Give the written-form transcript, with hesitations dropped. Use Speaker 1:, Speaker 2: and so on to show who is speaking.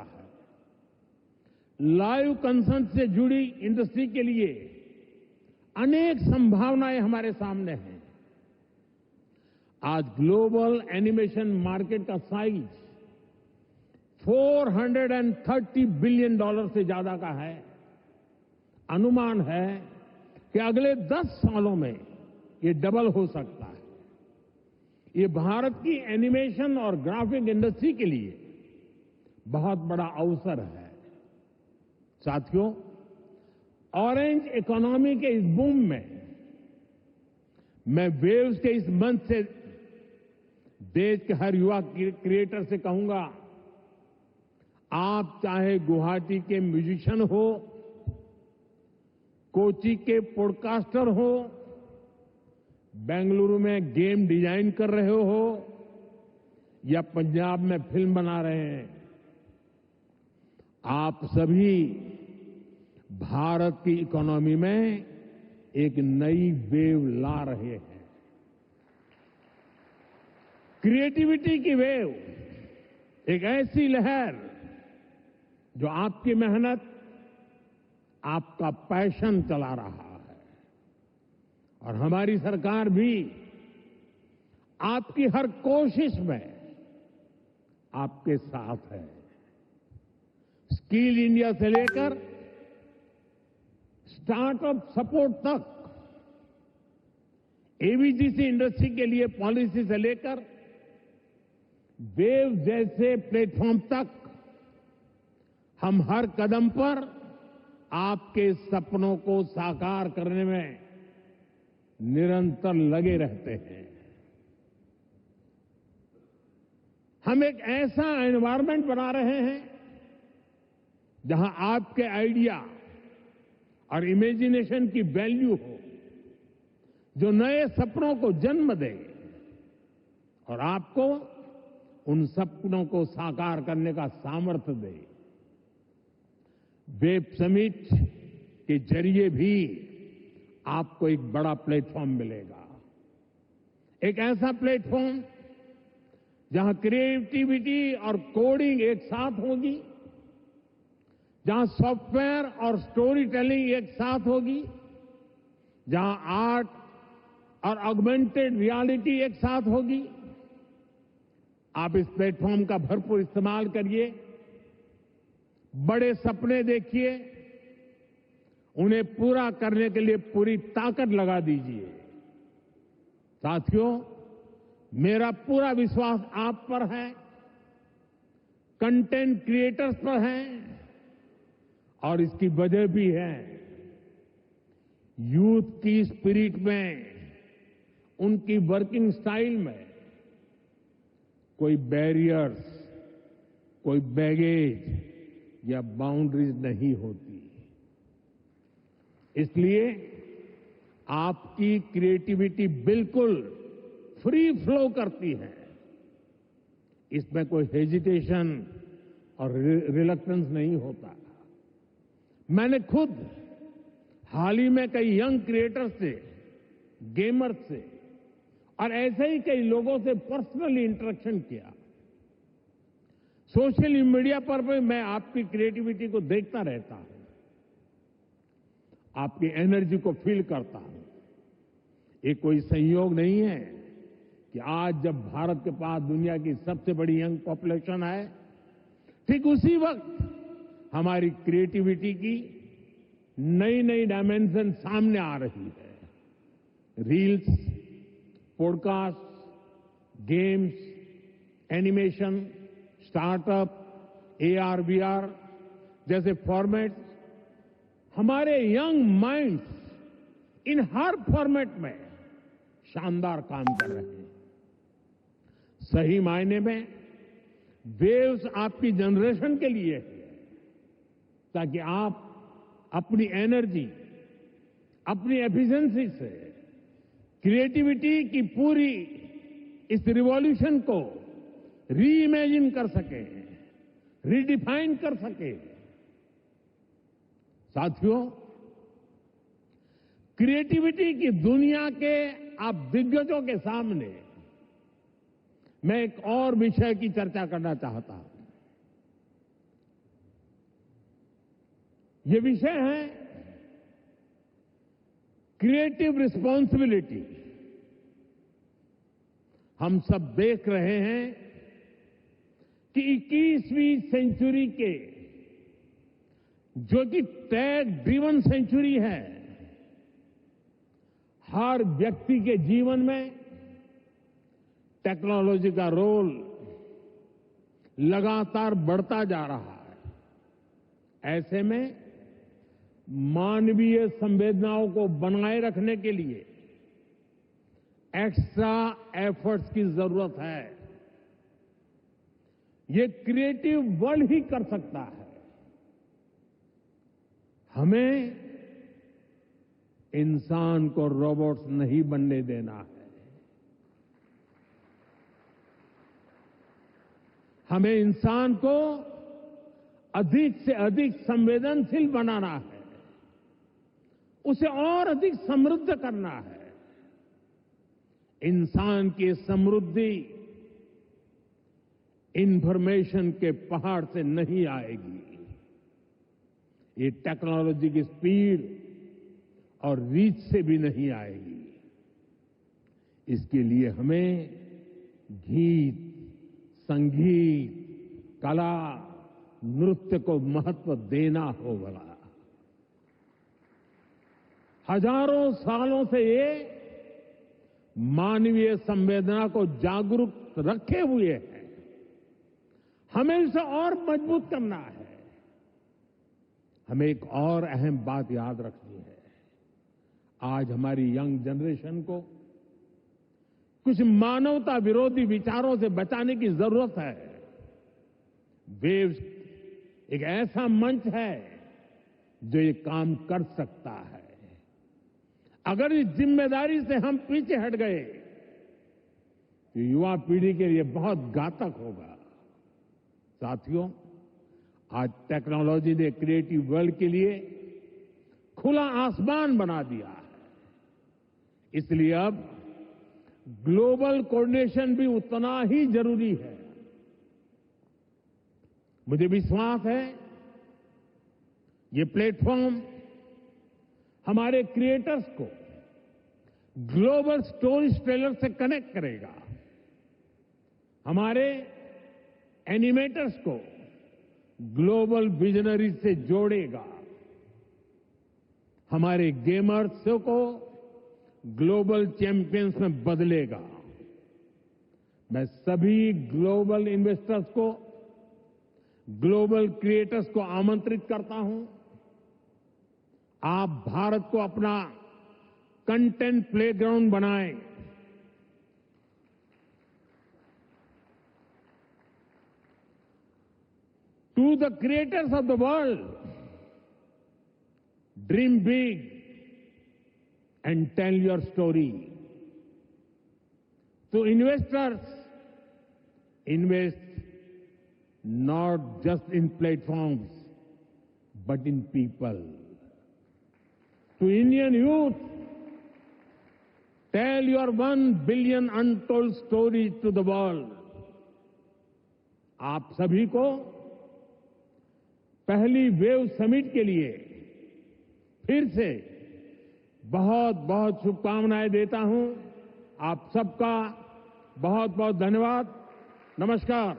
Speaker 1: रहा है। Live concern से जुड़ी इंडस्ट्री के लिए अनेक संभावनाएं हमारे सामने हैं। आज ग्लोबल एनिमेशन मार्केट का साइज $430 बिलियन से ज्यादा का है। अनुमान है कि अगले 10 सालों में ये डबल हो सकता है। ये भारत की एनिमेशन और ग्राफिक इंडस्ट्री के लिए बहुत बड़ा अवसर है। साथियों, ऑरेंज इकोनॉमी के इस बूम में मैं वेव्स के इस मंच से देश के हर युवा क्रिएटर से कहूंगा, आप चाहे गुवाहाटी के म्यूजिशियन हो, कोची के पॉडकास्टर हो, बेंगलुरु में गेम डिजाइन कर रहे हो या पंजाब में फिल्म बना रहे हैं, आप सभी भारत की इकोनॉमी में एक नई वेव ला रहे हैं। क्रिएटिविटी की वेव, एक ऐसी लहर जो आपकी मेहनत, आपका पैशन चला रहा है। और हमारी सरकार भी आपकी हर कोशिश में आपके साथ है। स्किल इंडिया से लेकर स्टार्टअप सपोर्ट तक, एवीजीसी इंडस्ट्री के लिए पॉलिसी से लेकर वेव जैसे प्लेटफॉर्म तक, हम हर कदम पर आपके सपनों को साकार करने में निरंतर लगे रहते हैं। हम एक ऐसा एनवायरनमेंट बना रहे हैं जहां आपके आइडिया और इमेजिनेशन की वैल्यू हो, जो नए सपनों को जन्म दे और आपको उन सपनों को साकार करने का सामर्थ्य दे। वेब समिट के जरिए भी आपको एक बड़ा प्लेटफॉर्म मिलेगा। एक ऐसा प्लेटफॉर्म जहां क्रिएटिविटी और कोडिंग एक साथ होगी, जहां सॉफ्टवेयर और स्टोरी टेलिंग एक साथ होगी, जहां आर्ट और ऑगमेंटेड रियलिटी एक साथ होगी। आप इस प्लेटफॉर्म का भरपूर इस्तेमाल करिए, बड़े सपने देखिए, उन्हें पूरा करने के लिए पूरी ताकत लगा दीजिए। साथियों, मेरा पूरा विश्वास आप पर है, कंटेंट क्रिएटर्स पर है, और इसकी वजह भी है यूथ की स्पिरिट में, उनकी वर्किंग स्टाइल में कोई बैरियर्स, कोई बैगेज या बाउंड्रीज नहीं होती। इसलिए आपकी क्रिएटिविटी बिल्कुल फ्री फ्लो करती है। इसमें कोई हेजिटेशन और रिलक्टेंस नहीं होता। मैंने खुद हाल ही में कई यंग क्रिएटर्स से, गेमर्स से और ऐसे ही कई लोगों से पर्सनली इंटरेक्शन किया। सोशल मीडिया पर भी मैं आपकी क्रिएटिविटी को देखता रहता हूं, आपकी एनर्जी को फील करता हूं। ये कोई संयोग नहीं है कि आज जब भारत के पास दुनिया की सबसे बड़ी यंग पॉपुलेशन है, ठीक उसी वक्त हमारी क्रिएटिविटी की नई नई डायमेंशन सामने आ रही है। Reels, podcast, games, animation, startup, AR, VR जैसे फॉर्मेट्स, हमारे यंग माइंड्स इन हर फॉर्मेट में शानदार काम कर रहे हैं। सही मायने में वेव्स आपकी जनरेशन के लिए है, ताकि आप अपनी एनर्जी, अपनी एफिशिएंसी से क्रिएटिविटी की पूरी इस रिवॉल्यूशन को री इमेजिन कर सके, रीडिफाइन कर सके। साथियों, क्रिएटिविटी की दुनिया के आप दिग्गजों के सामने मैं एक और विषय की चर्चा करना चाहता हूं। ये विषय है क्रिएटिव रिस्पॉन्सिबिलिटी। हम सब देख रहे हैं कि 21वीं सेंचुरी के जो कि टेक ड्रिवन सेंचुरी है, हर व्यक्ति के जीवन में टेक्नोलॉजी का रोल लगातार बढ़ता जा रहा है। ऐसे में मानवीय संवेदनाओं को बनाए रखने के लिए एक्स्ट्रा एफर्ट्स की जरूरत है। ये क्रिएटिव वर्ल्ड ही कर सकता है। हमें इंसान को रोबोट्स नहीं बनने देना है। हमें इंसान को अधिक से अधिक संवेदनशील बनाना है, उसे और अधिक समृद्ध करना है। इंसान की समृद्धि इंफॉर्मेशन के पहाड़ से नहीं आएगी, ये टेक्नोलॉजी की स्पीड और रीच से भी नहीं आएगी। इसके लिए हमें गीत, संगीत, कला, नृत्य को महत्व देना होगा। हजारों सालों से ये मानवीय संवेदना को जागरूक रखे हुए है। हमें इसे और मजबूत करना है। हमें एक और अहम बात याद रखनी है। आज हमारी यंग जनरेशन को कुछ मानवता विरोधी विचारों से बचाने की जरूरत है। वेव्स एक ऐसा मंच है जो ये काम कर सकता है। अगर इस जिम्मेदारी से हम पीछे हट गए तो युवा पीढ़ी के लिए बहुत घातक होगा। साथियों, आज टेक्नोलॉजी ने क्रिएटिव वर्ल्ड के लिए खुला आसमान बना दिया है। इसलिए अब ग्लोबल कोऑर्डिनेशन भी उतना ही जरूरी है। मुझे विश्वास है ये प्लेटफॉर्म हमारे क्रिएटर्स को ग्लोबल स्टोरी टेलर से कनेक्ट करेगा, हमारे एनिमेटर्स को ग्लोबल विजनरी से जोड़ेगा, हमारे गेमर्स को ग्लोबल चैंपियंस में बदलेगा। मैं सभी ग्लोबल इन्वेस्टर्स को, ग्लोबल क्रिएटर्स को आमंत्रित करता हूं। आप भारत को अपना कंटेंट प्लेग्राउंड बनाएं। To the creators of the world, dream big and tell your story. To investors, invest not just in platforms, but in people. To Indian youth, tell your 1 billion untold stories to the world. आप सभी को पहली wave summit के लिए फिर से बहुत बहुत शुभकामनाएं देता हूं। आप सबका बहुत बहुत धन्यवाद। नमस्कार।